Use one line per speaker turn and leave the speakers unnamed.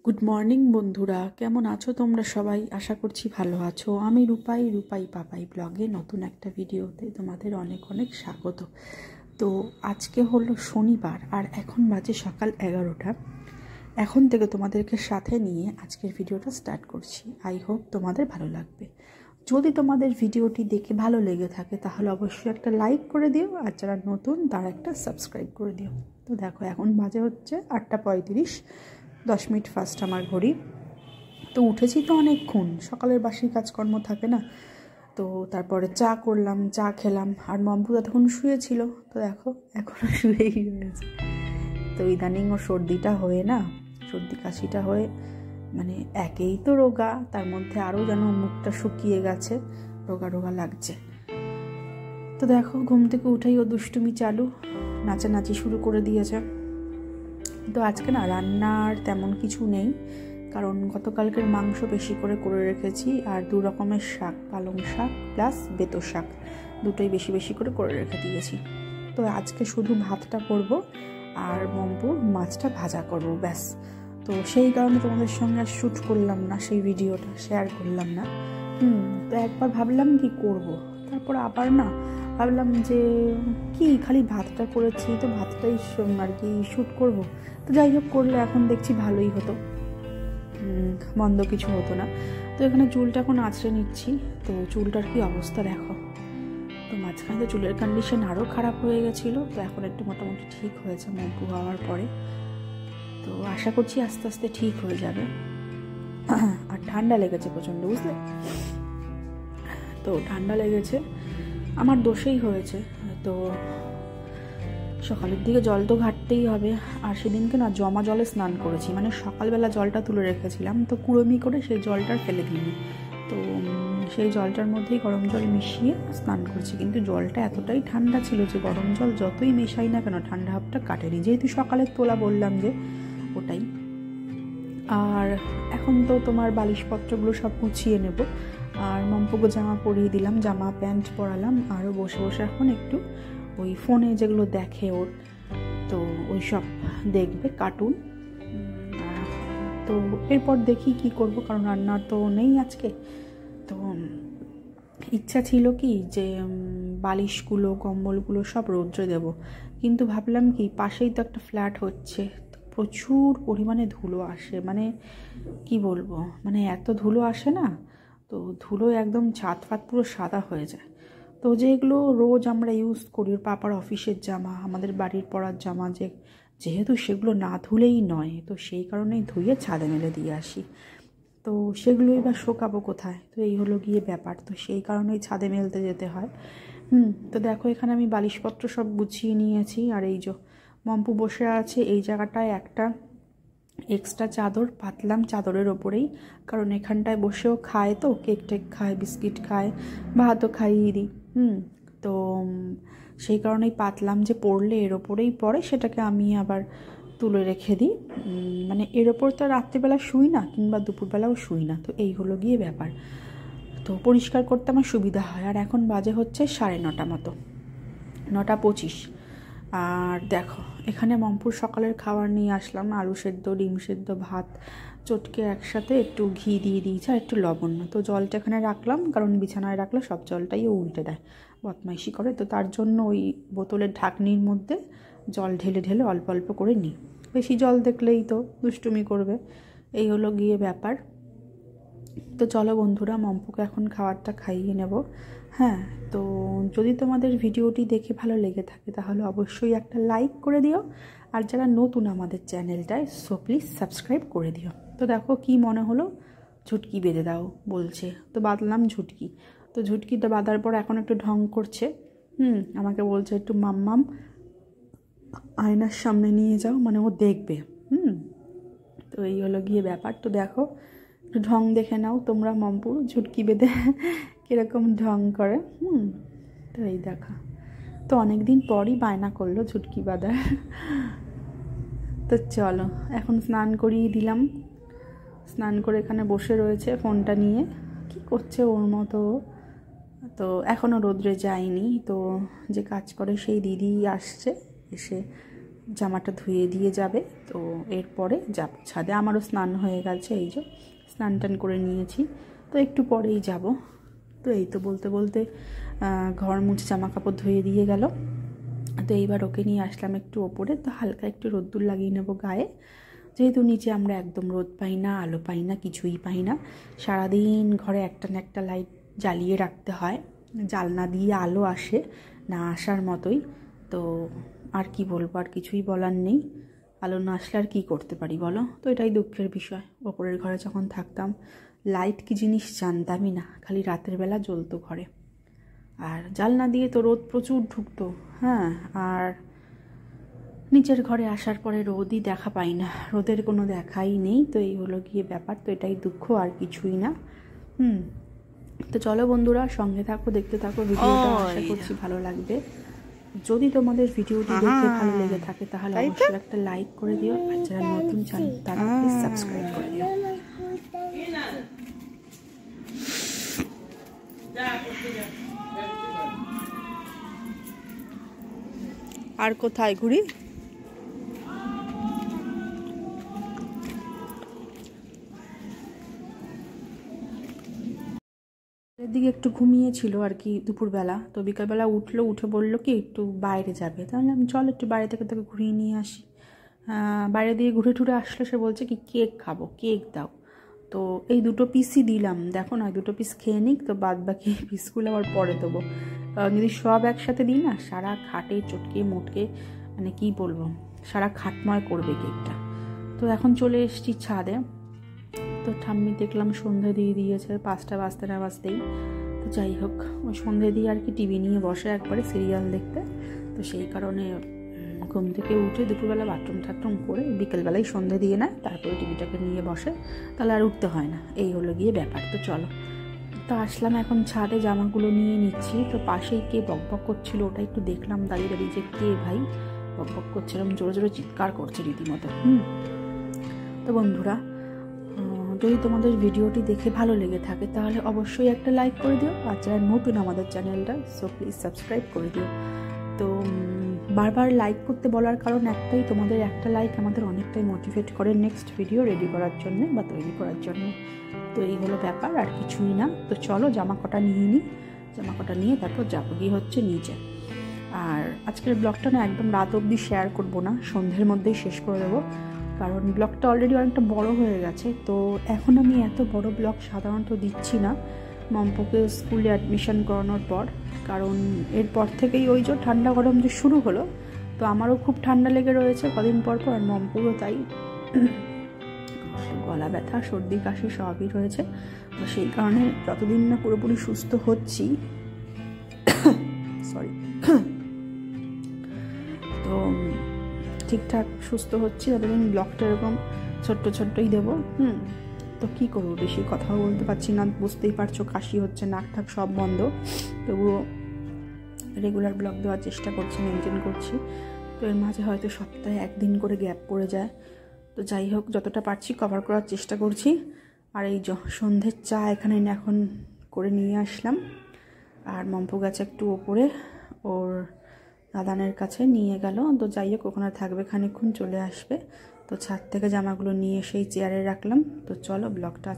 Good morning বন্ধুরা, কেমন আছো তোমরা সবাই? আশা করছি ভালো আছো। আমি রূপাই পাপাই ব্লগে নতুন একটা ভিডিওতে তোমাদের অনেক অনেক স্বাগত। তো আজকে হলো শনিবার আর এখন বাজে সকাল 11টা। এখন থেকে তোমাদেরকে সাথে নিয়ে আজকের ভিডিওটা স্টার্ট করছি। আই হোপ তোমাদের ভালো লাগবে। যদি তোমাদের ভিডিওটি দেখে ভালো লেগে থাকে তাহলে অবশ্যই একটা লাইক করে দিও, আর যারা নতুন তারা একটা সাবস্ক্রাইব করে দিও। তো দেখো এখন বাজে হচ্ছে 8:35, 10 মিনিট ফার্স্ট আমার ঘড়ি। তো উঠেছি তো অনেকক্ষণ, সকালের বাসি কাজকর্ম থাকে না, তো তারপরে চা করলাম, চা খেলাম। আর মম্পুদা তখন শুয়েছিল, তো দেখো এখনও শুয়েই রয়েছে। তো ইদানিং ওর সর্দিটা হয়ে না, সর্দি কাশিটা হয়ে মানে একেই তো রোগা, তার মধ্যে আরও যেন মুখটা শুকিয়ে গেছে, রোগা রোগা লাগছে। তো দেখো ঘুম থেকে উঠেই ও দুষ্টুমি চালু, নাচানাচি শুরু করে দিয়েছে। তো আজকে না রান্নার তেমন কিছু নেই, কারণ গতকালকের মাংস বেশি করে রেখেছি, আর 2 রকমের শাক, পালং শাক প্লাস বেতো শাক, দুটোই বেশি বেশি করে রেখে দিয়েছি। তো আজকে শুধু ভাতটা করব আর মম্পুর মাছটা ভাজা করব, ব্যাস। তো সেই কারণে তোমাদের সঙ্গে আর শ্যুট করলাম না, সেই ভিডিওটা শেয়ার করলাম না। তো একবার ভাবলাম কি করব, তারপর আবার না ভাবলাম যে কি খালি ভাতটা করেছি, তো ভাতটাই আর কি শ্যুট করব। তো যাই হোক, করলে এখন দেখছি ভালোই হতো, মন্দ কিছু হতো না। তো এখানে চুলটা এখন আঁচড়ে নিচ্ছি। তো চুলটার কি অবস্থা দেখো, তো মাঝখানে তো চুলের কন্ডিশন আরও খারাপ হয়ে গেছিলো, তো এখন একটু মোটামুটি ঠিক হয়েছে মম্পু হওয়ার পরে। তো আশা করছি আস্তে আস্তে ঠিক হয়ে যাবে। আর ঠান্ডা লেগেছে প্রচণ্ড, বুঝলে? তো ঠান্ডা লেগেছে, আমার দোষেই হয়েছে। তো সকালের দিকে জল তো ঘাটতেই হবে, আর সেদিনকে না জমা জলে স্নান করেছি, মানে সকালবেলা জলটা তুলে রেখেছিলাম, তো কুড়োমি করে সেই জলটা ফেলে দিইনি। তো সেই জলটার মধ্যেই গরম জল মিশিয়ে স্নান করছি, কিন্তু জলটা এতটাই ঠান্ডা ছিল যে গরম জল যতই মেশাই না কেন ঠান্ডা ভাবটা কাটেনি, যেহেতু সকালের তোলা বললাম যে ওটাই। আর এখন তো তোমার বালিশপত্রগুলো সব গুছিয়ে নেব, আর মম্পুকে জামা পরিয়ে দিলাম, জামা প্যান্ট পরালাম, আরও বসে বসে এখন একটু ওই ফোনে যেগুলো দেখে ওর, তো ওই সব দেখবে কার্টুন। তো এরপর দেখি কি করব, কারণ রান্নার তো নেই আজকে। তো ইচ্ছা ছিল কি যে বালিশগুলো কম্বলগুলো সব রৌদ্রে দেব, কিন্তু ভাবলাম কি পাশেই তো একটা ফ্ল্যাট হচ্ছে, প্রচুর পরিমাণে ধুলো আসে, মানে কি বলবো, মানে এত ধুলো আসে না, তো ধুলো একদম ছাদ ফাদ পুরো সাদা হয়ে যায়। তো যেগুলো রোজ আমরা ইউজ করি, ওর পাপার অফিসের জামা, আমাদের বাড়ির পরার জামা, যেহেতু সেগুলো না ধুলেই নয়, তো সেই কারণেই ধুয়ে ছাদে মেলে দিয়ে আসি। তো সেগুলোই বা শোকাবো কোথায়, তো এই হলো গিয়ে ব্যাপার, তো সেই কারণেই ছাদে মেলতে যেতে হয়। তো দেখো এখানে আমি বালিশপত্র সব গুছিয়ে নিয়েছি, আর এই যে মম্পু বসে আছে এই জায়গাটায় একটা এক্সট্রা চাদর পাতলাম চাদরের ওপরেই, কারণ এখানটায় বসেও খায়, তো কেক টেক খায়, বিস্কিট খায়, ভাতও খাইয়ে দিই। তো সেই কারণেই পাতলাম, যে পড়লে এর ওপরেই পড়ে, সেটাকে আমি আবার তুলে রেখে দিই। মানে এর ওপর তো রাত্রিবেলা শুই না, কিংবা দুপুরবেলাও শুই না, তো এই হলো গিয়ে ব্যাপার। তো পরিষ্কার করতে আমার সুবিধা হয়। আর এখন বাজে হচ্ছে 9:30 মতো, 9:25। আর দেখো এখানে মম্পুর সকালের খাবার নিয়ে আসলাম, আলু সেদ্ধ, ডিম সেদ্ধ, ভাত চটকে একসাথে একটু ঘি দিয়ে দিয়েছে আর একটু লবণ। তো জলটা এখানে রাখলাম, কারণ বিছানায় রাখলে সব জলটাই ও উল্টে দেয়, বদমাইশি করে, তো তার জন্য ওই বোতলের ঢাকনির মধ্যে জল ঢেলে ঢেলে অল্প অল্প করে নিই, বেশি জল দেখলেই তো দুষ্টুমি করবে, এই হলো গিয়ে ব্যাপার। তো চলো বন্ধুরা, মম্পুকে এখন খাবারটা খাইয়ে নেব। হ্যাঁ, তো যদি তোমাদের ভিডিওটি দেখে ভালো লেগে থাকে তাহলে অবশ্যই একটা লাইক করে দিও, আর যারা নতুন আমাদের চ্যানেলটায় সো প্লিজ সাবস্ক্রাইব করে দিও। তো দেখো কি মনে হলো, ঝুটকি বেঁধে দাও বলছে, তো বাঁধলাম ঝুটকি। তো ঝুটকিটা বাঁধার পর এখন একটু ঢং করছে, আমাকে বলছে একটু মাম্মাম আয়নার সামনে নিয়ে যাও, মানে ও দেখবে। তো এই হলো গিয়ে ব্যাপার। তো দেখো একটু ঢং দেখে নাও তোমরা, মম্পুর ঝুটকি বেঁধে কীরকম ঢং করে। তো এই দেখা, তো অনেক দিন পরই বায়না করলো ঝুটকি বাঁধার। তো চলো এখন স্নান করিয়ে দিলাম, স্নান করে এখানে বসে রয়েছে ফোনটা নিয়ে, কি করছে ওর মতো। তো এখনও রোদ্রে যায়নি, তো যে কাজ করে সেই দিদি আসছে, এসে জামাটা ধুয়ে দিয়ে যাবে। তো এরপরে যাব ছাদে। আমারও স্নান হয়ে গেছে, এই যে স্নান টান করে নিয়েছি, তো একটু পরেই যাব। তো এই তো বলতে বলতে ঘর মুছে জামা কাপড় ধুয়ে দিয়ে গেল। তো এইবার ওকে নিয়ে আসলাম একটু ওপরে, তো হালকা একটু রোদ্দুর লাগিয়ে নেবো গায়ে, যেহেতু নিচে আমরা একদম রোদ পাই না, আলো পাই না, কিছুই পাই না। সারাদিন ঘরে একটা না একটা লাইট জ্বালিয়ে রাখতে হয়, জানলা দিয়ে আলো আসে না আসার মতোই। তো আর কি বলবো, আর কিছুই বলার নেই। আলো না আসলে আর কী করতে পারি বলো? তো এটাই দুঃখের বিষয়। ওপরের ঘরে যখন থাকতাম লাইট কী জিনিস জানতামই না, খালি রাতের বেলা জ্বলতো ঘরে, আর জানলা দিয়ে তো রোদ প্রচুর ঢুকতো। হ্যাঁ, আর নিচের ঘরে আসার পরে রোদই দেখা পাই না, রোদের কোনো দেখাই নেই। তো এই হলো গিয়ে ব্যাপার, তো এটাই দুঃখ, আর কিছুই না। তো চলো বন্ধুরা, সঙ্গে থাকো, দেখতে থাকো ভিডিওটা, আশা করছি ভালো লাগবে। যদি তোমাদের ভিডিওটি দেখে ভালো লেগে থাকে তাহলে অবশ্যই একটা লাইক করে দিও, আর যারা নতুন চ্যানেল তারা প্লিজ সাবস্ক্রাইব করে দিও। আর কোথায় ঘুরি? এদিকে একটু ঘুমিয়েছিল আর কি দুপুরবেলা, তো বিকালবেলা উঠলো, উঠে বললো কি একটু বাইরে যাবে। তাহলে আমি চল একটু বাইরে থেকে তোকে ঘুরিয়ে নিয়ে আসি। বাইরে দিয়ে ঘুরে টুরে আসলো, সে বলছে কি কেক খাবো, কেক দাও। তো এই 2 পিসই দিলাম, দেখো না 2 পিস খেয়ে নিক, তো বাদ বাকি পিসগুলো আবার পরে দেবো। কারণ যদি সব একসাথে দিই না, সারা খাটে চটকে মোটকে, মানে কি বলবো, সারা খাটময় করবে কেকটা। তো এখন চলে এসেছি ছাদে। তো ঠাম্মি দেখলাম সন্ধে দিয়ে দিয়েছে, 5টা বাজতে না বাজতেই। তো যাই হোক, ওই সন্ধে দিয়ে আর কি টিভি নিয়ে বসে একবারে সিরিয়াল দেখতে। তো সেই কারণে ঘুম থেকে উঠে দুপুরবেলা বাথরুম টাথরুম করে বিকেলবেলায় সন্ধে দিয়ে নেয়, তারপরে টিভিটাকে নিয়ে বসে, তাহলে আর উঠতে হয় না। এই হলো গিয়ে ব্যাপার। তো চলো, তো আসলাম এখন ছাদে, জামাগুলো নিয়ে নিচ্ছি। তো পাশেই কে বকবক করছিল, ওটা একটু দেখলাম দাঁড়িয়ে দাঁড়িয়ে, যে কে ভাই বকবক করছিলাম, জোরে জোরে চিৎকার করছে রীতিমতো। তো বন্ধুরা, যদি তোমাদের ভিডিওটি দেখে ভালো লেগে থাকে তাহলে অবশ্যই একটা লাইক করে দিও, আর যারা নতুন আমাদের চ্যানেলটা, সো প্লিজ সাবস্ক্রাইব করে দিও। তো বারবার লাইক করতে বলার কারণ একটাই, তোমাদের একটা লাইক আমাদের অনেকটাই মোটিভেট করে নেক্সট ভিডিও রেডি করার জন্যে বা তৈরি করার জন্য। তো এই হলো ব্যাপার, আর কিছুই না। তো চলো জামা কটা নিয়ে নিই, জামা কটা নিয়ে তারপর যাবো গিয়ে হচ্ছে নিচে। আর আজকের ব্লগটা না একদম রাত অবধি শেয়ার করবো না, সন্ধ্যের মধ্যেই শেষ করে দেবো, কারণ ব্লগটা অলরেডি অনেকটা বড় হয়ে গেছে। তো এখন আমি এত বড় ব্লগ সাধারণত দিচ্ছি না মম্পুকে স্কুলে অ্যাডমিশন করানোর পর, কারণ এরপর থেকেই ওই যে ঠান্ডা গরম যে শুরু হলো, তো আমারও খুব ঠান্ডা লেগে রয়েছে কদিন পর পর, আর মম্পুরও তাই, গলা ব্যথা সর্দি কাশি সবই রয়েছে। তো সেই কারণে যতদিন না পুরোপুরি সুস্থ হচ্ছি, সরি, তো ঠিকঠাক সুস্থ হচ্ছি, ততদিন ব্লগটা এরকম ছোট্ট ছোট্টই দেবো। তো কী করবো, বেশি কথাও বলতে পারছি না, বুঝতেই পারছো, কাশি হচ্ছে, নাক ঠাক সব বন্ধ, তবুও রেগুলার ব্লগ দেওয়ার চেষ্টা করছি, মেনটেন করছি। তো এর মাঝে হয়তো সপ্তাহে 1 দিন করে গ্যাপ পড়ে যায়। তো যাই হোক, যতটা পারছি কভার করার চেষ্টা করছি। আর এই সন্ধ্যের চা এখানে এখন করে নিয়ে আসলাম, আর মম্পু গেছে একটু ওপরে ওর দাদানের কাছে নিয়ে গেল। তো যাই হোক, ওখানে থাকবে খানিকক্ষণ, চলে আসবে। তো ছাদ থেকে জামাগুলো নিয়ে এসেই চেয়ারে রাখলাম। তো চলো ব্লগটা